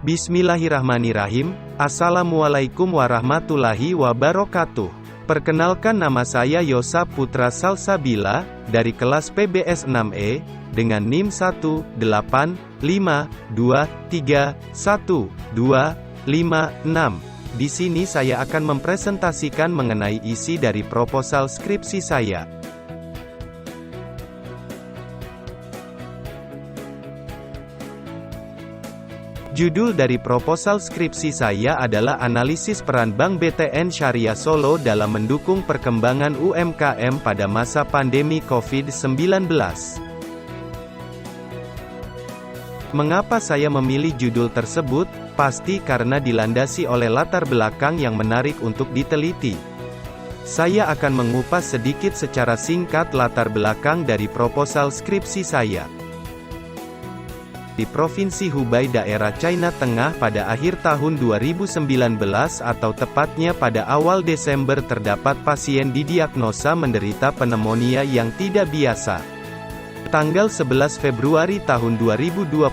Bismillahirrahmanirrahim. Assalamualaikum warahmatullahi wabarakatuh. Perkenalkan, nama saya Yosa Putra Salsabila, dari kelas PBS 6E, dengan NIM 185231256. Di sini saya akan mempresentasikan mengenai isi dari proposal skripsi saya. Judul dari proposal skripsi saya adalah Analisis Peran Bank BTN Syariah Solo dalam mendukung perkembangan UMKM pada masa pandemi COVID-19. Mengapa saya memilih judul tersebut? Pasti karena dilandasi oleh latar belakang yang menarik untuk diteliti. Saya akan mengupas sedikit secara singkat latar belakang dari proposal skripsi saya. Di Provinsi Hubei, daerah China Tengah, pada akhir tahun 2019 atau tepatnya pada awal Desember, terdapat pasien didiagnosa menderita pneumonia yang tidak biasa. Tanggal 11 Februari tahun 2020,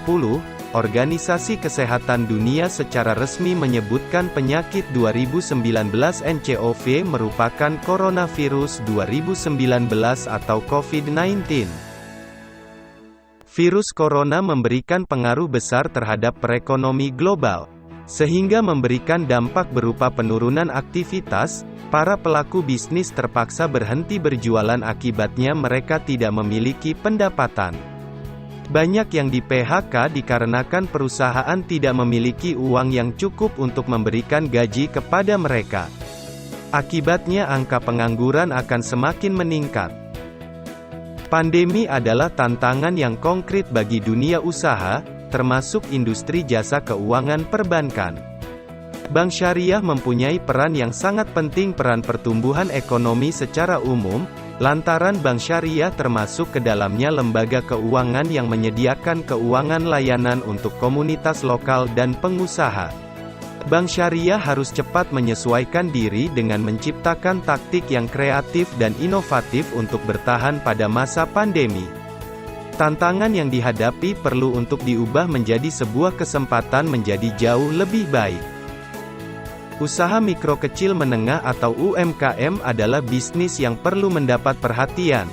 Organisasi Kesehatan Dunia secara resmi menyebutkan penyakit 2019 nCoV merupakan coronavirus 2019 atau COVID-19. Virus corona memberikan pengaruh besar terhadap perekonomian global, sehingga memberikan dampak berupa penurunan aktivitas. Para pelaku bisnis terpaksa berhenti berjualan, akibatnya mereka tidak memiliki pendapatan. Banyak yang di-PHK dikarenakan perusahaan tidak memiliki uang yang cukup untuk memberikan gaji kepada mereka. Akibatnya angka pengangguran akan semakin meningkat. Pandemi adalah tantangan yang konkret bagi dunia usaha, termasuk industri jasa keuangan perbankan. Bank syariah mempunyai peran yang sangat penting peran pertumbuhan ekonomi secara umum, lantaran bank syariah termasuk ke dalamnya lembaga keuangan yang menyediakan keuangan layanan untuk komunitas lokal dan pengusaha. Bank syariah harus cepat menyesuaikan diri dengan menciptakan taktik yang kreatif dan inovatif untuk bertahan pada masa pandemi. Tantangan yang dihadapi perlu untuk diubah menjadi sebuah kesempatan menjadi jauh lebih baik. Usaha mikro kecil menengah atau UMKM adalah bisnis yang perlu mendapat perhatian.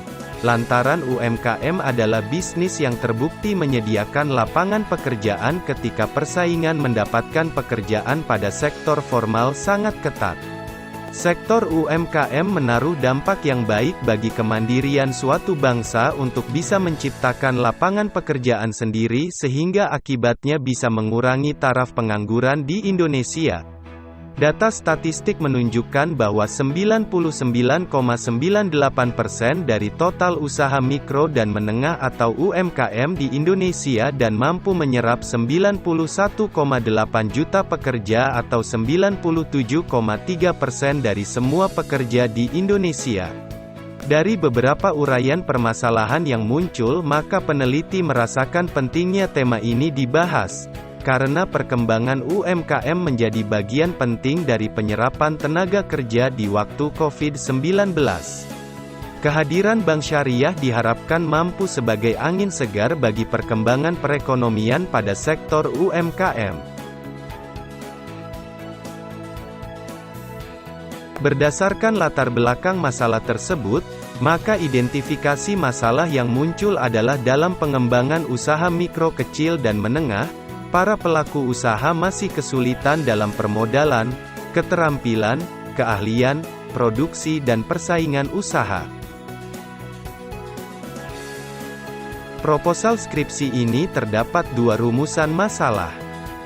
Lantaran UMKM adalah bisnis yang terbukti menyediakan lapangan pekerjaan ketika persaingan mendapatkan pekerjaan pada sektor formal sangat ketat. Sektor UMKM menaruh dampak yang baik bagi kemandirian suatu bangsa untuk bisa menciptakan lapangan pekerjaan sendiri, sehingga akibatnya bisa mengurangi taraf pengangguran di Indonesia. Data statistik menunjukkan bahwa 99,98% dari total usaha mikro dan menengah atau UMKM di Indonesia dan mampu menyerap 91,8 juta pekerja atau 97,3% dari semua pekerja di Indonesia. Dari beberapa uraian permasalahan yang muncul, maka peneliti merasakan pentingnya tema ini dibahas. Karena perkembangan UMKM menjadi bagian penting dari penyerapan tenaga kerja di waktu COVID-19. Kehadiran bank syariah diharapkan mampu sebagai angin segar bagi perkembangan perekonomian pada sektor UMKM. Berdasarkan latar belakang masalah tersebut, maka identifikasi masalah yang muncul adalah dalam pengembangan usaha mikro kecil dan menengah. Para pelaku usaha masih kesulitan dalam permodalan, keterampilan, keahlian, produksi dan persaingan usaha. Proposal skripsi ini terdapat dua rumusan masalah.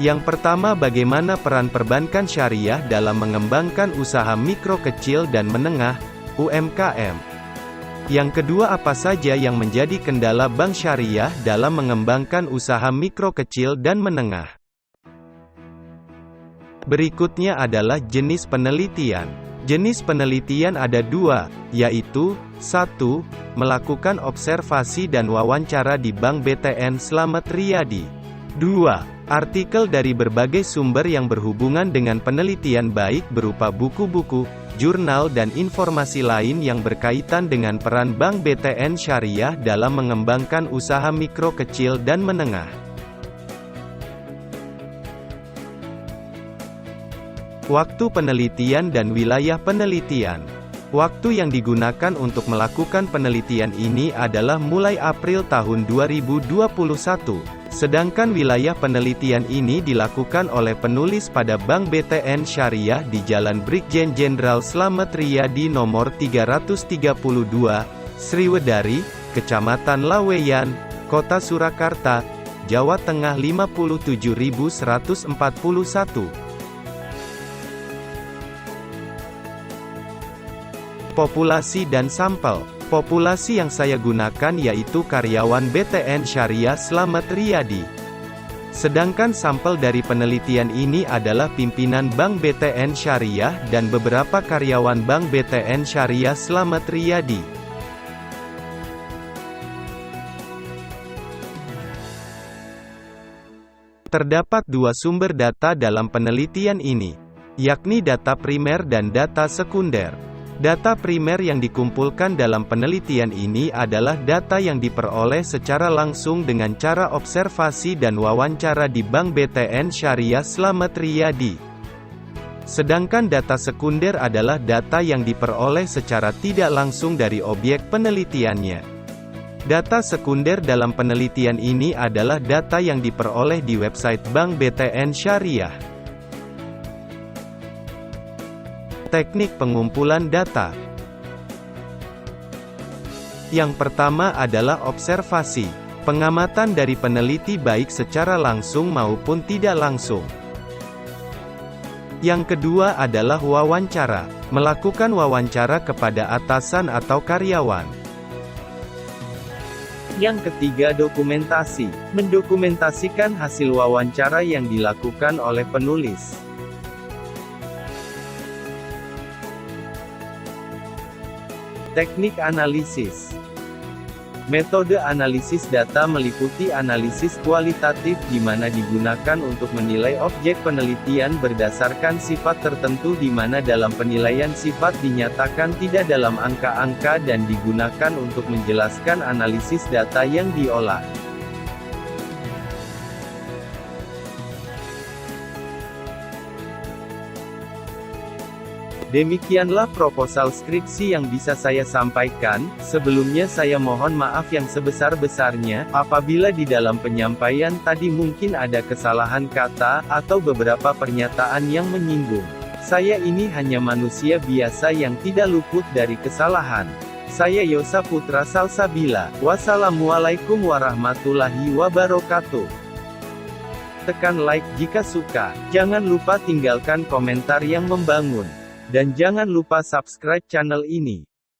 Yang pertama, bagaimana peran perbankan syariah dalam mengembangkan usaha mikro kecil dan menengah, UMKM. Yang kedua, apa saja yang menjadi kendala bank syariah dalam mengembangkan usaha mikro kecil dan menengah. Berikutnya adalah jenis penelitian. Jenis penelitian ada dua, yaitu 1. Melakukan observasi dan wawancara di Bank BTN Slamet Riyadi. 2. Artikel dari berbagai sumber yang berhubungan dengan penelitian baik berupa buku-buku, jurnal dan informasi lain yang berkaitan dengan peran Bank BTN Syariah dalam mengembangkan usaha mikro kecil dan menengah. Waktu penelitian dan wilayah penelitian. Waktu yang digunakan untuk melakukan penelitian ini adalah mulai April tahun 2021, sedangkan wilayah penelitian ini dilakukan oleh penulis pada Bank BTN Syariah di Jalan Brigjen Jenderal Slamet Riyadi nomor 332, Sriwedari, Kecamatan Laweyan, Kota Surakarta, Jawa Tengah 57.141. Populasi dan sampel. Populasi yang saya gunakan yaitu karyawan BTN Syariah Slamet Riyadi. Sedangkan sampel dari penelitian ini adalah pimpinan Bank BTN Syariah dan beberapa karyawan Bank BTN Syariah Slamet Riyadi. Terdapat dua sumber data dalam penelitian ini, yakni data primer dan data sekunder. Data primer yang dikumpulkan dalam penelitian ini adalah data yang diperoleh secara langsung dengan cara observasi dan wawancara di Bank BTN Syariah Slamet Riyadi. Sedangkan data sekunder adalah data yang diperoleh secara tidak langsung dari objek penelitiannya. Data sekunder dalam penelitian ini adalah data yang diperoleh di website Bank BTN Syariah. Teknik pengumpulan data. Yang pertama adalah observasi, pengamatan dari peneliti baik secara langsung maupun tidak langsung. Yang kedua adalah wawancara, melakukan wawancara kepada atasan atau karyawan. Yang ketiga dokumentasi, mendokumentasikan hasil wawancara yang dilakukan oleh penulis. Teknik analisis. Metode analisis data meliputi analisis kualitatif di mana digunakan untuk menilai objek penelitian berdasarkan sifat tertentu di mana dalam penilaian sifat dinyatakan tidak dalam angka-angka dan digunakan untuk menjelaskan analisis data yang diolah. Demikianlah proposal skripsi yang bisa saya sampaikan. Sebelumnya saya mohon maaf yang sebesar-besarnya, apabila di dalam penyampaian tadi mungkin ada kesalahan kata, atau beberapa pernyataan yang menyinggung. Saya ini hanya manusia biasa yang tidak luput dari kesalahan. Saya Yosa Putra Salsabila. Wassalamualaikum warahmatullahi wabarakatuh. Tekan like jika suka. Jangan lupa tinggalkan komentar yang membangun. Dan jangan lupa subscribe channel ini.